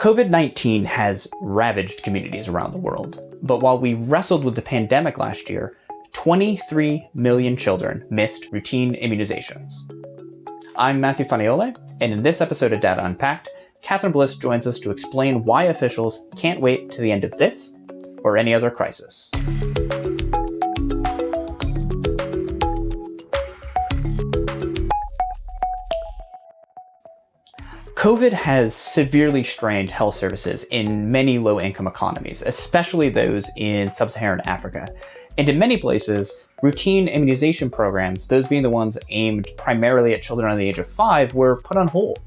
COVID-19 has ravaged communities around the world, but while we wrestled with the pandemic last year, 23 million children missed routine immunizations. I'm Matthew Faniole, and in this episode of Data Unpacked, Catherine Bliss joins us to explain why officials can't wait to the end of this or any other crisis. COVID has severely strained health services in many low-income economies, especially those in sub-Saharan Africa. And in many places, routine immunization programs, those being the ones aimed primarily at children under the age of 5, were put on hold.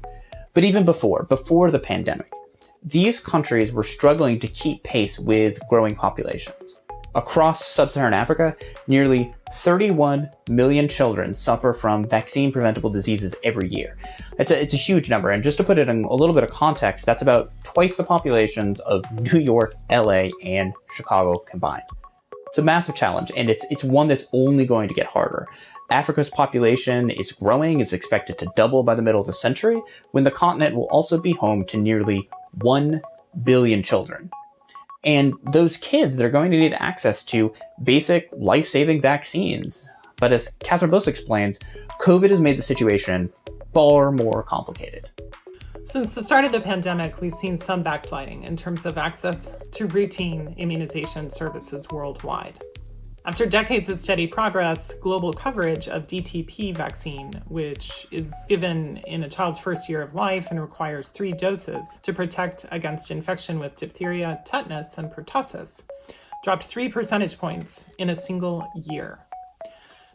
But even before the pandemic, these countries were struggling to keep pace with growing populations. Across sub-Saharan Africa, nearly 31 million children suffer from vaccine-preventable diseases every year. It's a huge number, and just to put it in a little bit of context, that's about twice the populations of New York, LA, and Chicago combined. It's a massive challenge, and it's one that's only going to get harder. Africa's population is growing. It's expected to double by the middle of the century, when the continent will also be home to nearly 1 billion children. And those kids, they're going to need access to basic life-saving vaccines. But as Catherine Bliss explains, COVID has made the situation far more complicated. Since the start of the pandemic, we've seen some backsliding in terms of access to routine immunization services worldwide. After decades of steady progress, global coverage of DTP vaccine, which is given in a child's first year of life and requires 3 doses to protect against infection with diphtheria, tetanus, and pertussis, dropped 3 percentage points in a single year.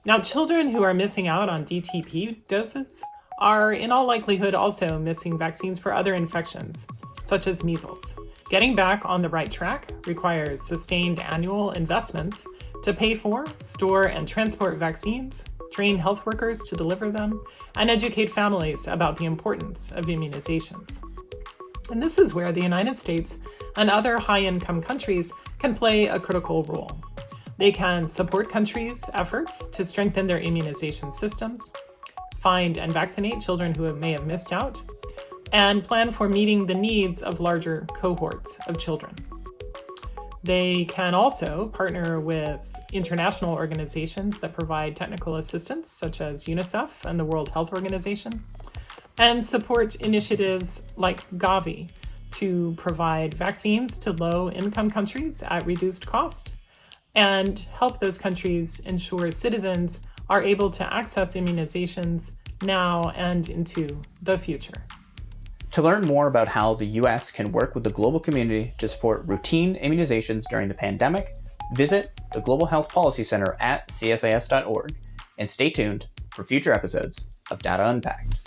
Now, children who are missing out on DTP doses are in all likelihood also missing vaccines for other infections, such as measles. Getting back on the right track requires sustained annual investments to pay for, store, and transport vaccines, train health workers to deliver them, and educate families about the importance of immunizations. And this is where the United States and other high-income countries can play a critical role. They can support countries' efforts to strengthen their immunization systems, find and vaccinate children who may have missed out, and plan for meeting the needs of larger cohorts of children. They can also partner with international organizations that provide technical assistance, such as UNICEF and the World Health Organization, and support initiatives like Gavi to provide vaccines to low-income countries at reduced cost, and help those countries ensure citizens are able to access immunizations now and into the future. To learn more about how the U.S. can work with the global community to support routine immunizations during the pandemic, visit the Global Health Policy Center at CSIS.org, and stay tuned for future episodes of Data Unpacked.